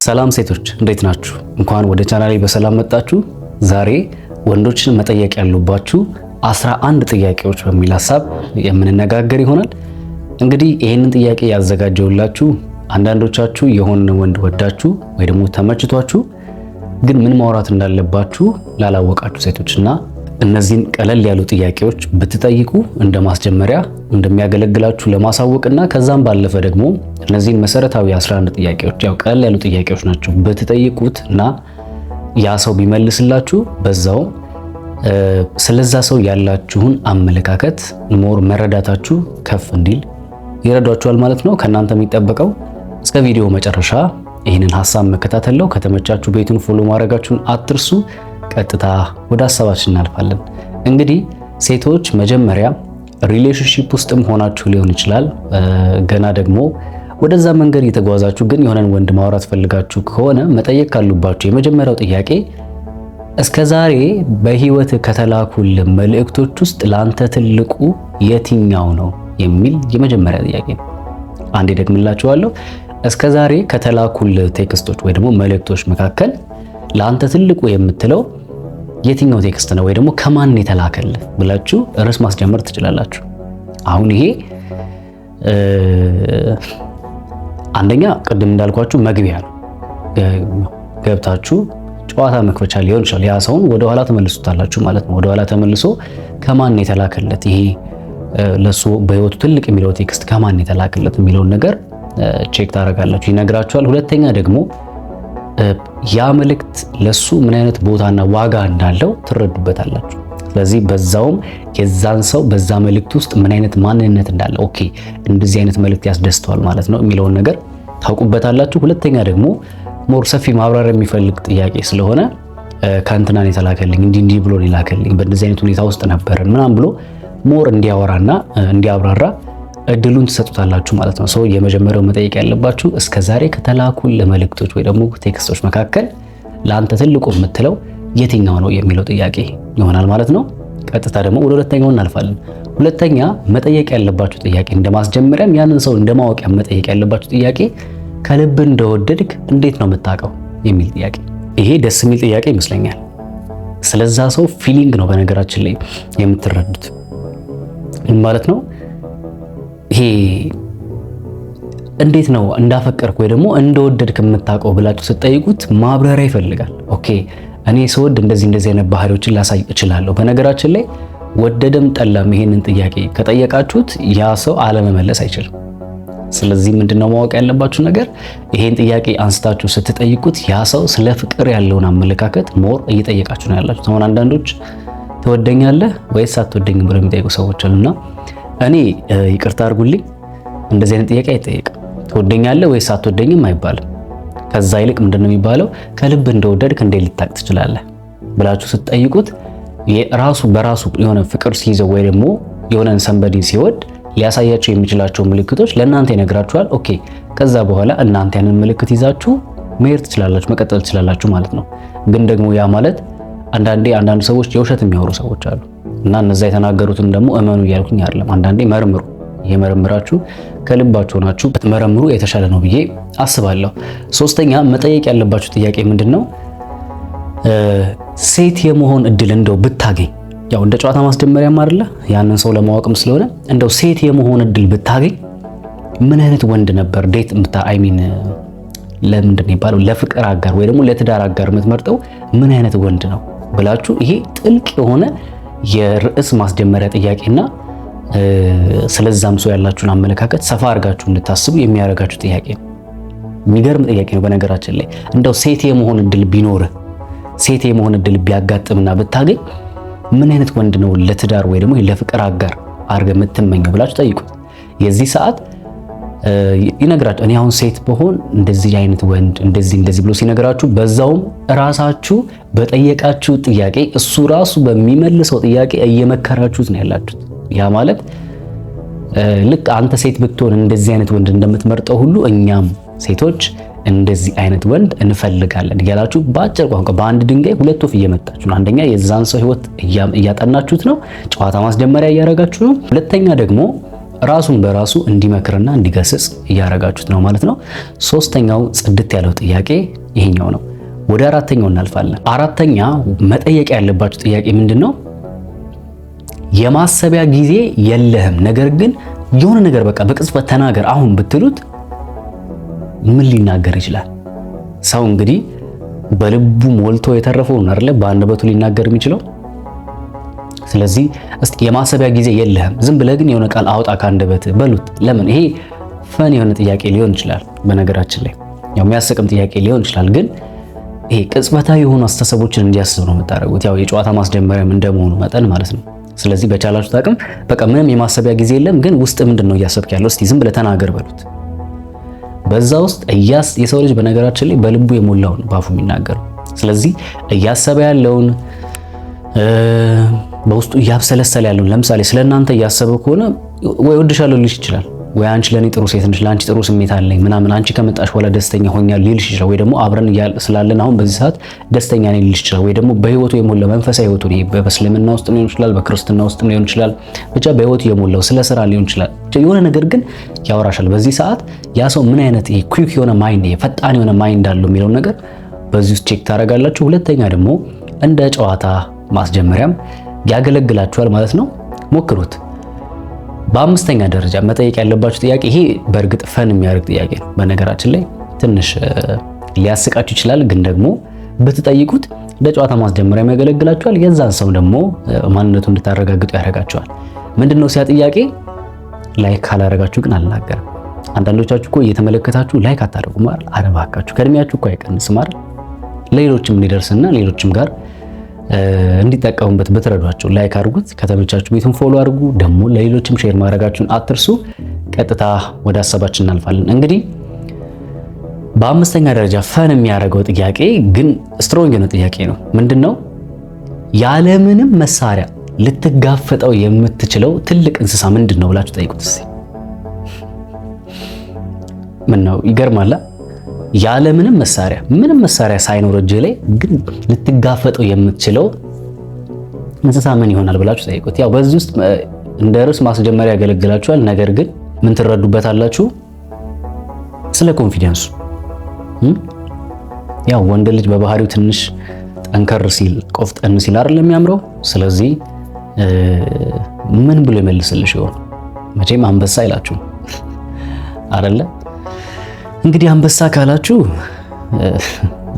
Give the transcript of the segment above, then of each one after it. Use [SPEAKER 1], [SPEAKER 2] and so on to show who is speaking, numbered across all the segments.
[SPEAKER 1] ሰላም ሴቶች እንዴት ናችሁ? እንኳን ወደ ቻናሌ በሰላም መጣችሁ። ዛሬ ወንዶችን መጠየቅ ያሉባችሁ 11 ጥያቄዎች በሚል ሐሳብ የምንነጋገር ይሆናል። እንግዲህ ይህንን ጥያቄ ያዘጋጀውላችሁ አንዳንዶቻችሁ የሆነ ወንድ ወዳችሁ ወይ ደግሞ ተመችቷችሁ ግን ምን ማውራት እንዳለባችሁ ላላወቃችሁ ሴቶችና እነዚህን ቀለል ያሉ ጥያቄዎች ብትጠይቁ እንደ ማስጀመሪያ እንደሚያገለግላችሁ ለማሳወቅና ከዛም ባለፈ ደግሞ እነዚህን መሰረታዊ 11 ጥያቄዎች ያው ቀለል ያሉ ጥያቄዎች ናቸው ብትጠይቁት እና ያ ሰው ቢመልስላችሁ በዛው ስለዛ ሰው ያላችሁን አመለካከት ሞር መረዳታችሁ ከፍ እንዲል ይረዷችኋል ማለት ነው። ከናንተ የሚጠበቀው እስከ ቪዲዮ መጨረሻ ይህንን ሐሳብ መከታተል ነው። ከተመቻችሁ ቤቱን ፎሎ ማድረጋችሁን አትርሱ። ቀጥታ ወደ ሐሳባችን እናልፋለን። እንግዲህ ሴቶች መጀመሪያ ሪሌሽንሺፕ ውስጥም ሆናችሁ ሊሆን ይችላል ገና ደግሞ ወደዛ መንገድ እየተጓዛችሁ ግን የሆነን ወንድ ማውራት ፈልጋችሁ ከሆነ መጠየቅ ካሉባችሁ የመጀመሪያው ጥያቄ እስከዛሬ በህይወት ከተላኩል መልእክቶች ውስጥ ላንተ ትልቁ የትኛው ነው የሚል የመጀመሪያ ጥያቄ ነው። አንዴ ደግምላችኋለሁ። እስከዛሬ ከተላኩል ቴክስቶች ወይ ደግሞ መልእክቶች መካከል ላንተ ትልቁ የምትለው የትኛው ቴክስት ነው ወይ ደግሞ ከማን የተላከልህ ብላችሁ ርዕስ ማስጀመር ትችላላችሁ። አሁን ይሄ አንደኛ ቅድም እንዳልኳችሁ መግቢያ ነው። ገብታችሁ ጨዋታ መክፈቻ ሊሆን ይችላል። ያ ሰውን ወደ ኋላ ተመልሱታላችሁ ማለት ነው። ወደ ኋላ ተመልሶ ከማን የተላከለት ይሄ ለሱ በህይወቱ ትልቅ የሚለው ቴክስት ከማን የተላከለት የሚለውን ነገር ቼክ ታደርጋላችሁ፣ ይነግራችኋል። ሁለተኛ ደግሞ ያ መልእክት ለሱ ምን አይነት ቦታና ዋጋ እንዳለው ትረዱበታላችሁ። ስለዚህ በዛውም የዛን ሰው በዛ መልእክት ውስጥ ምን አይነት ማንነት እንዳለ ኦኬ እንደዚህ አይነት መልእክት ያስደስተዋል ማለት ነው የሚለውን ነገር ታውቁበታላችሁ። ሁለተኛ ደግሞ ሞር ሰፊ ማብራሪያ የሚፈልግ ጥያቄ ስለሆነ ከእንትናን የተላከልኝ እንዲህ ብሎ ሊላከልኝ በእንደዚህ አይነት ሁኔታ ውስጥ ነበርን ምናምን ብሎ ሞር እንዲያወራና እንዲያብራራ እድሉን ትሰጡታላችሁ ማለት ነው። ሰው የመጀመሪያው መጠየቅ ያለባችሁ እስከዛሬ ከተላኩል መልእክቶች ወይ ደግሞ ቴክስቶች መካከል ለአንተ ትልቁ የምትለው የትኛው ነው የሚለው ጥያቄ ይሆናል ማለት ነው። ቀጥታ ደግሞ ወደ ሁለተኛው እናልፋለን። ሁለተኛ መጠየቅ ያለባችሁ ጥያቄ እንደማስጀመሪያም ያንን ሰው እንደማወቂያ መጠየቅ ያለባችሁ ጥያቄ ከልብ እንደወደድክ እንዴት ነው የምታውቀው የሚል ጥያቄ። ይሄ ደስ የሚል ጥያቄ ይመስለኛል። ስለዛ ሰው ፊሊንግ ነው በነገራችን ላይ የምትረዱት ማለት ነው። ይሄ እንዴት ነው እንዳፈቀርክ ወይ ደግሞ እንደወደድክ የምታውቀው ብላችሁ ስትጠይቁት ማብራሪያ ይፈልጋል። ኦኬ እኔ ስወድ እንደዚህ አይነት ባህሪዎችን ላሳይ እችላለሁ። በነገራችን ላይ ወደደም ጠላም ይሄንን ጥያቄ ከጠየቃችሁት ያ ሰው አለመመለስ አይችልም። ስለዚህ ምንድነው ማወቅ ያለባችሁ ነገር ይሄን ጥያቄ አንስታችሁ ስትጠይቁት ያ ሰው ስለ ፍቅር ያለውን አመለካከት ሞር እየጠየቃችሁ ነው ያላችሁ። አሁን አንዳንዶች ትወደኛለህ ወይስ አትወደኝም ብለው የሚጠይቁ ሰዎች አሉና እኔ ይቅርታ አድርጉልኝ እንደዚህ አይነት ጥያቄ አይጠየቅም። ትወደኛለህ ወይስ አትወደኝም አይባልም። ከዛ ይልቅ ምንድነው የሚባለው ከልብ እንደወደድክ እንዴት ልታውቅ ትችላለህ ብላችሁ ስትጠይቁት የራሱ በራሱ የሆነ ፍቅር ሲይዘው ወይ ደግሞ የሆነን ሰንበዲ ሲወድ ሊያሳያቸው የሚችላቸው ምልክቶች ለእናንተ ይነግራችኋል። ኦኬ ከዛ በኋላ እናንተ ያንን ምልክት ይዛችሁ መሄድ ትችላላችሁ፣ መቀጠል ትችላላችሁ ማለት ነው። ግን ደግሞ ያ ማለት አንዳንድ ሰዎች የውሸት የሚያወሩ ሰዎች አሉ እና እነዛ የተናገሩትን ደግሞ እመኑ እያልኩኝ አይደለም። አንዳንዴ መርምሩ። የመረምራችሁ ከልባችሁ ናችሁ ብትመረምሩ የተሻለ ነው ብዬ አስባለሁ። ሶስተኛ መጠየቅ ያለባችሁ ጥያቄ ምንድነው ሴት የመሆን እድል እንደው ብታገኝ ያው እንደ ጨዋታ ማስጀመሪያም አይደለ ያንን ሰው ለማወቅም ስለሆነ እንደው ሴት የመሆን እድል ብታገኝ ምን አይነት ወንድ ነበር ዴት ለምንድን ነው የሚባለው ለፍቅር አጋር ወይ ደግሞ ለትዳር አጋር የምትመርጠው ምን አይነት ወንድ ነው ብላችሁ ይሄ ጥልቅ የሆነ የርዕስ ማስጀመሪያ ጥያቄና ስለዛም ሰው ያላችሁን አመለካከት ሰፋ አድርጋችሁ እንድታስቡ የሚያደርጋችሁ ጥያቄ ነው። የሚገርም ጥያቄ ነው በነገራችን ላይ። እንደው ሴት የመሆን እድል ቢኖርህ ሴት የመሆን እድል ቢያጋጥምና ብታገኝ ምን አይነት ወንድ ነው ለትዳር ወይ ደግሞ ለፍቅር አጋር አድርገህ የምትመኘው ብላችሁ ጠይቁት። የዚህ ሰዓት ይነግራችሁ እኔ አሁን ሴት በሆን እንደዚህ አይነት ወንድ እንደዚህ ብሎ ሲነግራችሁ በዛውም ራሳችሁ በጠየቃችሁ ጥያቄ እሱ ራሱ በሚመልሰው ጥያቄ እየመከራችሁት ነው ያላችሁት። ያ ማለት ልክ አንተ ሴት ብትሆን እንደዚህ አይነት ወንድ እንደምትመርጠው ሁሉ እኛም ሴቶች እንደዚህ አይነት ወንድ እንፈልጋለን እያላችሁ በአጭር ቋንቋ በአንድ ድንጋይ ሁለት ወፍ እየመታችሁ ነው። አንደኛ የዛን ሰው ህይወት እያጠናችሁት ነው፣ ጨዋታ ማስጀመሪያ እያደረጋችሁ ነው። ሁለተኛ ደግሞ ራሱን በራሱ እንዲመክርና እንዲገስጽ እያረጋችሁት ነው ማለት ነው። ሶስተኛው ጽድት ያለው ጥያቄ ይሄኛው ነው። ወደ አራተኛው እናልፋለን። አራተኛ መጠየቅ ያለባችሁ ጥያቄ ምንድነው? የማሰቢያ ጊዜ የለህም፣ ነገር ግን የሆነ ነገር በቃ በቅጽበት ተናገር አሁን ብትሉት ምን ሊናገር ይችላል? ሰው እንግዲህ በልቡ ሞልቶ የተረፈውን አይደለ በአንደበቱ ሊናገር የሚችለው። ስለዚህ እስቲ የማሰቢያ ጊዜ የለህም፣ ዝም ብለህ ግን የሆነ ቃል አውጣ ከአንደበት በሉት። ለምን? ይሄ ፈን የሆነ ጥያቄ ሊሆን ይችላል። በነገራችን ላይ ያው የሚያስቅም ጥያቄ ሊሆን ይችላል፣ ግን ይሄ ቅጽበታዊ የሆኑ አስተሳሰቦችን እንዲያስብ ነው የምታደርጉት። ያው የጨዋታ ማስጀመሪያም እንደመሆኑ መጠን ማለት ነው። ስለዚህ በቻላችሁት አቅም በቃ ምንም የማሰቢያ ጊዜ የለም፣ ግን ውስጥ ምንድነው እያሰብክ ያለው እስቲ ዝም ብለህ ተናገር በሉት። በዛ ውስጥ የሰው ልጅ በነገራችን ላይ በልቡ የሞላውን ባፉ የሚናገረው። ስለዚህ እያሰበ ያለውን በውስጡ እያብሰለሰለ ያለውን፣ ለምሳሌ ስለእናንተ እያሰበ ከሆነ ወይ ወድሻለሁ ሊልሽ ይችላል፣ ወይ አንቺ ለኔ ጥሩ ሴት ነሽ፣ ለአንቺ ጥሩ ስሜት አለኝ ምናምን፣ አንቺ ከመጣሽ በኋላ ደስተኛ ሆኛል ሊልሽ ይችላል። ወይ ደግሞ አብረን ስላለን አሁን በዚህ ሰዓት ደስተኛ ነኝ ሊልሽ ይችላል። ወይ ደግሞ በህይወቱ የሞላው መንፈሳዊ ህይወቱ በእስልምና ውስጥ ሊሆን ይችላል፣ በክርስትና ውስጥ ሊሆን ይችላል፣ ብቻ በህይወቱ የሞላው ስለ ስራ ሊሆን ይችላል። የሆነ ነገር ግን ያወራሻል። በዚህ ሰዓት ያ ሰው ምን አይነት ኩዊክ የሆነ ማይንድ፣ ፈጣን የሆነ ማይንድ አለው የሚለውን ነገር በዚህ ውስጥ ቼክ ታደርጋላችሁ። ሁለተኛ ደግሞ እንደ ጨዋታ ማስጀመሪያም ያገለግላችኋል ማለት ነው። ሞክሩት። በአምስተኛ ደረጃ መጠየቅ ያለባችሁ ጥያቄ፣ ይሄ በእርግጥ ፈን የሚያደርግ ጥያቄ ነው። በነገራችን ላይ ትንሽ ሊያስቃችሁ ይችላል፣ ግን ደግሞ ብትጠይቁት እንደ ጨዋታ ማስጀመሪያ ያገለግላችኋል። የዛን ሰው ደግሞ ማንነቱ እንድታረጋግጡ ያደርጋችኋል። ምንድነው ሲያ ጥያቄ? ላይክ ካላረጋችሁ ግን አልናገርም። አንዳንዶቻችሁ እኮ እየተመለከታችሁ ላይክ አታደርጉም አይደል? አረባካችሁ ከእድሜያችሁ እኮ አይቀንስም አይደል? ለሌሎችም እንዲደርስና ሌሎችም ጋር እንዲጠቀሙበት ብትረዷቸው ላይክ አድርጉት። ከተመቻችሁ ቤቱን ፎሎ አድርጉ። ደግሞ ለሌሎችም ሼር ማድረጋችሁን አትርሱ። ቀጥታ ወደ ሀሳባችን እናልፋለን። እንግዲህ በአምስተኛ ደረጃ ፈን የሚያደርገው ጥያቄ ግን ስትሮንግ የሆነ ጥያቄ ነው። ምንድነው? ያለምንም መሳሪያ ልትጋፈጠው የምትችለው ትልቅ እንስሳ ምንድነው ብላችሁ ጠይቁት እስቲ። ምን ነው ይገርማል። ያለምንም መሳሪያ፣ ምንም መሳሪያ ሳይኖር እጅ ላይ ግን ልትጋፈጠው የምትችለው እንስሳ ምን ይሆናል ብላችሁ ጠይቁት። ያው በዚህ ውስጥ እንደ ርዕስ ማስጀመሪያ ያገለግላችኋል። ነገር ግን ምን ትረዱበታላችሁ? ስለ ኮንፊደንሱ። ያው ወንድ ልጅ በባህሪው ትንሽ ጠንከር ሲል ቆፍጠን ሲል አይደለም የሚያምረው። ስለዚህ ምን ብሎ ይመልስልሽ ይሆን? መቼም አንበሳ አይላችሁ አይደለ? እንግዲህ አንበሳ ካላችሁ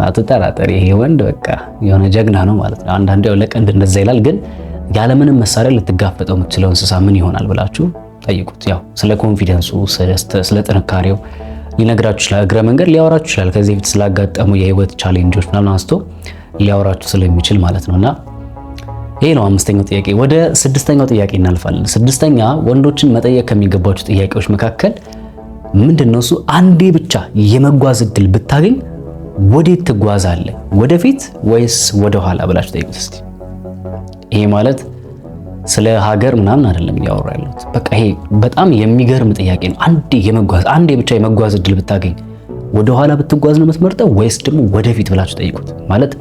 [SPEAKER 1] አትጠራጠሪ፣ ይሄ ወንድ በቃ የሆነ ጀግና ነው ማለት ነው። አንዳንዴ ያው ለቀንድ እንደዛ ይላል፣ ግን ያለምንም መሳሪያ ልትጋፈጠው የምትችለው እንስሳ ምን ይሆናል ብላችሁ ጠይቁት። ያው ስለ ኮንፊደንሱ፣ ስለ ጥንካሬው ሊነግራችሁ ይችላል። እግረ መንገድ ሊያወራችሁ ይችላል። ከዚህ በፊት ስላጋጠሙ የህይወት ቻሌንጆች ምናምን አንስቶ ሊያወራችሁ ስለሚችል ማለት ነውና ይሄ ነው አምስተኛው ጥያቄ። ወደ ስድስተኛው ጥያቄ እናልፋለን። ስድስተኛ ወንዶችን መጠየቅ ከሚገባችሁ ጥያቄዎች መካከል ምንድነው እሱ? አንዴ ብቻ የመጓዝ እድል ብታገኝ ወዴት ትጓዛለህ? ወደፊት ወይስ ወደ ኋላ ብላችሁ ጠይቁት እስቲ። ይሄ ማለት ስለ ሀገር ምናምን አይደለም እያወራ ያለሁት። በቃ ይሄ በጣም የሚገርም ጥያቄ ነው። አንዴ ብቻ የመጓዝ እድል ብታገኝ ወደ ኋላ ብትጓዝ ነው የምትመርጠው ወይስ ደግሞ ወደፊት ብላችሁ ጠይቁት። ማለት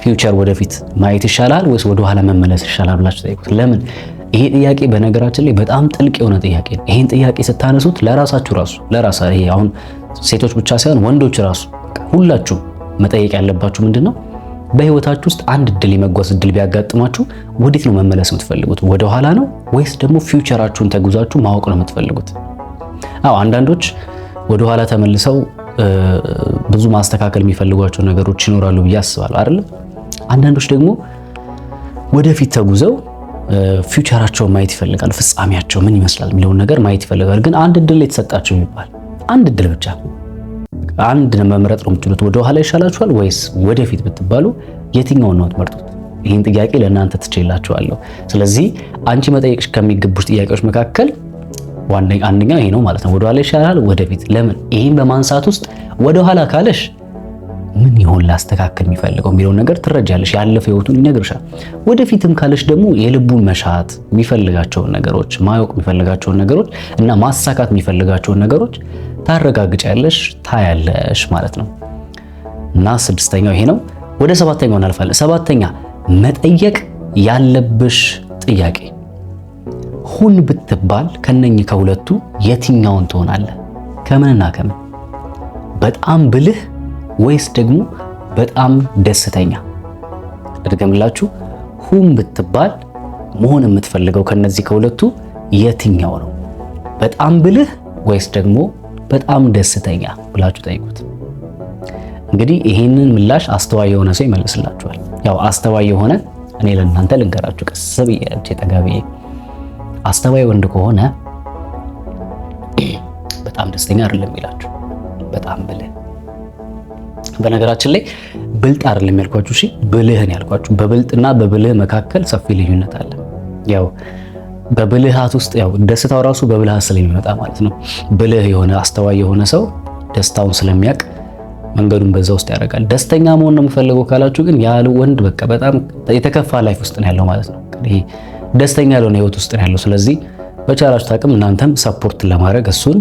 [SPEAKER 1] ፊውቸር ወደፊት ማየት ይሻላል ወይስ ወደ ኋላ መመለስ ይሻላል ብላችሁ ጠይቁት። ለምን? ይሄ ጥያቄ በነገራችን ላይ በጣም ጥልቅ የሆነ ጥያቄ ነው። ይሄን ጥያቄ ስታነሱት ለራሳችሁ ይሄ አሁን ሴቶች ብቻ ሳይሆን ወንዶች ራሱ ሁላችሁ መጠየቅ ያለባችሁ ምንድነው? በህይወታችሁ ውስጥ አንድ እድል የመጓዝ እድል ቢያጋጥማችሁ ወዴት ነው መመለስ የምትፈልጉት? ወደ ኋላ ነው ወይስ ደግሞ ፊውቸራችሁን ተጉዛችሁ ማወቅ ነው የምትፈልጉት? አንዳንዶች ወደ ኋላ ተመልሰው ብዙ ማስተካከል የሚፈልጓቸው ነገሮች ይኖራሉ ብዬ አስባለሁ አይደል? አንዳንዶች ደግሞ ወደፊት ተጉዘው ፊውቸራቸውን ማየት ይፈልጋሉ። ፍጻሜያቸው ምን ይመስላል የሚለውን ነገር ማየት ይፈልጋሉ። ግን አንድ እድል የተሰጣቸው ይባል አንድ እድል ብቻ አንድ መምረጥ ነው የምትችሉት። ወደ ኋላ ይሻላችኋል ወይስ ወደፊት ብትባሉ የትኛውን ነው የምትመርጡት? ይህን ጥያቄ ለእናንተ ትችላችኋለሁ። ስለዚህ አንቺ መጠየቅሽ ከሚገቡሽ ጥያቄዎች መካከል አንደኛው ይሄ ነው ማለት ነው። ወደ ኋላ ይሻላል ወደፊት። ለምን? ይህን በማንሳት ውስጥ ወደ ኋላ ካለሽ ምን ይሆን ላስተካከል የሚፈልገው የሚለውን ነገር ትረጃለሽ። ያለፈ ህይወቱን ይነግርሻል። ወደፊትም ካለሽ ደግሞ የልቡን መሻት የሚፈልጋቸውን ነገሮች ማወቅ የሚፈልጋቸውን ነገሮች እና ማሳካት የሚፈልጋቸውን ነገሮች ታረጋግጫለሽ፣ ታያለሽ ማለት ነው። እና ስድስተኛው ይሄ ነው። ወደ ሰባተኛው እናልፋለን። ሰባተኛ መጠየቅ ያለብሽ ጥያቄ ሁን ብትባል ከነኚህ ከሁለቱ የትኛውን ትሆናለህ? ከምንና ከምን? በጣም ብልህ ወይስ ደግሞ በጣም ደስተኛ? እድገምላችሁ። ሁን ብትባል መሆን የምትፈልገው ከነዚህ ከሁለቱ የትኛው ነው? በጣም ብልህ ወይስ ደግሞ በጣም ደስተኛ ብላችሁ ጠይቁት። እንግዲህ ይሄንን ምላሽ አስተዋይ የሆነ ሰው ይመልስላችኋል። ያው አስተዋይ የሆነ እኔ ለእናንተ ልንገራችሁ ቀስ ብዬ ተጋቢ አስተዋይ ወንድ ከሆነ በጣም ደስተኛ አይደለም ይላችሁ፣ በጣም ብልህ። በነገራችን ላይ ብልጥ አይደለም ያልኳችሁ፣ እሺ ብልህን ያልኳችሁ። በብልጥና በብልህ መካከል ሰፊ ልዩነት አለ። ያው በብልሃት ውስጥ ያው ደስታው ራሱ በብልሃት ስለሚመጣ ማለት ነው። ብልህ የሆነ አስተዋይ የሆነ ሰው ደስታውን ስለሚያውቅ መንገዱን በዛ ውስጥ ያደርጋል። ደስተኛ መሆን ነው የምፈልገው ካላችሁ ግን ያለ ወንድ በቃ በጣም የተከፋ ላይፍ ውስጥ ነው ያለው ማለት ነው። ይሄ ደስተኛ ያልሆነ ህይወት ውስጥ ነው ያለው። ስለዚህ በቻላችሁ አቅም እናንተም ሰፖርት ለማድረግ እሱን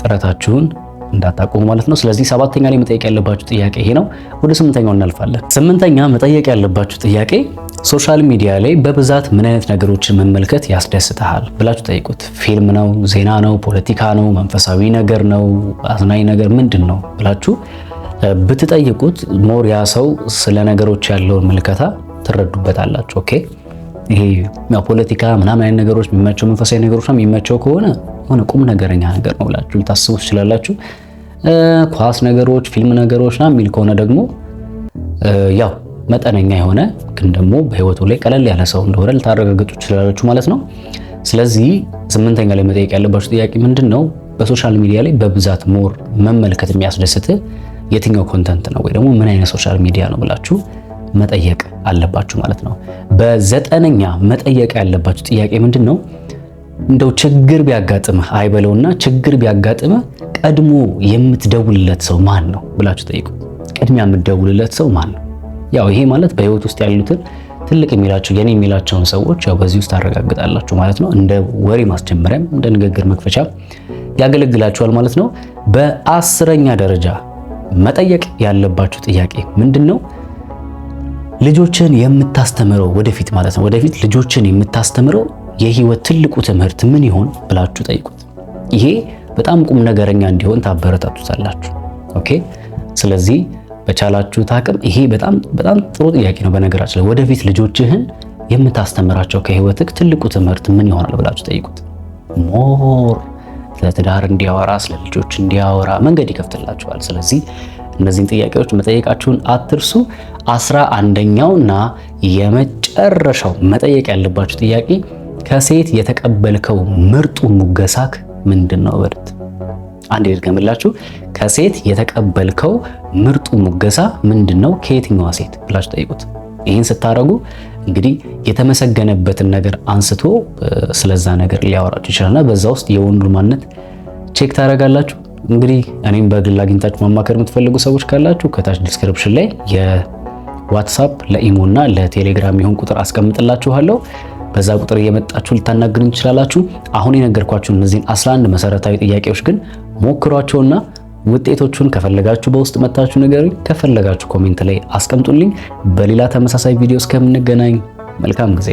[SPEAKER 1] ጥረታችሁን እንዳታቆሙ ማለት ነው። ስለዚህ ሰባተኛ ላይ መጠየቅ ያለባችሁ ጥያቄ ይሄ ነው። ወደ ስምንተኛው እናልፋለን። ስምንተኛ መጠየቅ ያለባችሁ ጥያቄ ሶሻል ሚዲያ ላይ በብዛት ምን አይነት ነገሮችን መመልከት ያስደስትሃል ብላችሁ ጠይቁት። ፊልም ነው፣ ዜና ነው፣ ፖለቲካ ነው፣ መንፈሳዊ ነገር ነው፣ አዝናኝ ነገር ምንድን ነው ብላችሁ ብትጠይቁት ሞር ያ ሰው ስለ ነገሮች ያለውን ምልከታ ትረዱበታላችሁ። ኦኬ ይሄ ፖለቲካ ምናምን አይነት ነገሮች የሚመቸው መንፈሳዊ ነገሮች የሚመቸው ከሆነ የሆነ ቁም ነገረኛ ነገር ነው ብላችሁ ልታስቡ ትችላላችሁ። ኳስ ነገሮች፣ ፊልም ነገሮች ና የሚል ከሆነ ደግሞ ያው መጠነኛ የሆነ ግን ደግሞ በህይወቱ ላይ ቀለል ያለ ሰው እንደሆነ ልታረጋግጡ ትችላላችሁ ማለት ነው። ስለዚህ ስምንተኛ ላይ መጠየቅ ያለባችሁ ጥያቄ ምንድነው? በሶሻል ሚዲያ ላይ በብዛት ሞር መመልከት የሚያስደስት የትኛው ኮንተንት ነው ወይ ደግሞ ምን አይነት ሶሻል ሚዲያ ነው ብላችሁ መጠየቅ አለባችሁ ማለት ነው። በዘጠነኛ መጠየቅ ያለባችሁ ጥያቄ ምንድነው? እንደው ችግር ቢያጋጥምህ አይበለውና ችግር ቢያጋጥምህ ቀድሞ የምትደውልለት ሰው ማን ነው ብላችሁ ጠይቁ። ቅድሚያ የምትደውልለት ሰው ማን ነው? ያው ይሄ ማለት በህይወት ውስጥ ያሉትን ትልቅ የሚላቸው የኔ የሚላቸውን ሰዎች ያው በዚህ ውስጥ ታረጋግጣላችሁ ማለት ነው። እንደ ወሬ ማስጀመሪያም እንደ ንግግር መክፈቻ ያገለግላችኋል ማለት ነው። በአስረኛ ደረጃ መጠየቅ ያለባችሁ ጥያቄ ምንድነው? ልጆችን የምታስተምረው ወደፊት ማለት ነው ወደፊት ልጆችን የምታስተምረው የህይወት ትልቁ ትምህርት ምን ይሆን ብላችሁ ጠይቁት። ይሄ በጣም ቁም ነገረኛ እንዲሆን ታበረታቱታላችሁ። ኦኬ ስለዚህ በቻላችሁት አቅም ይሄ በጣም ጥሩ ጥያቄ ነው። በነገራችን ላይ ወደፊት ልጆችህን የምታስተምራቸው ከህይወትክ ትልቁ ትምህርት ምን ይሆናል ብላችሁ ጠይቁት። ሞር ስለ ትዳር እንዲያወራ ስለ ልጆች እንዲያወራ መንገድ ይከፍትላችኋል። ስለዚህ እነዚህን ጥያቄዎች መጠየቃችሁን አትርሱ። 11ኛውና የመጨረሻው መጠየቅ ያለባችሁ ጥያቄ ከሴት የተቀበልከው ምርጡ ሙገሳክ ምንድነው? በርት አንድ ልድገምላችሁ። ከሴት የተቀበልከው ምርጡ ሙገሳ ምንድነው? ከየትኛዋ ሴት ብላችሁ ጠይቁት። ይህን ስታደርጉ እንግዲህ የተመሰገነበትን ነገር አንስቶ ስለዛ ነገር ሊያወራችሁ ይችላልና በዛ ውስጥ የወንዱን ማንነት ቼክ ታደርጋላችሁ። እንግዲህ እኔም በግል አግኝታችሁ ማማከር የምትፈልጉ ሰዎች ካላችሁ ከታች ዲስክሪፕሽን ላይ የዋትስአፕ ለኢሞና ለቴሌግራም ይሁን ቁጥር አስቀምጥላችኋለሁ። በዛ ቁጥር እየመጣችሁ ልታናግሩኝ ትችላላችሁ። አሁን የነገርኳችሁ እነዚህን 11 መሰረታዊ ጥያቄዎች ግን ሞክሯቸውና ውጤቶቹን ከፈለጋችሁ በውስጥ መታችሁ ንገሩኝ፣ ከፈለጋችሁ ኮሜንት ላይ አስቀምጡልኝ። በሌላ ተመሳሳይ ቪዲዮ እስከምንገናኝ መልካም ጊዜ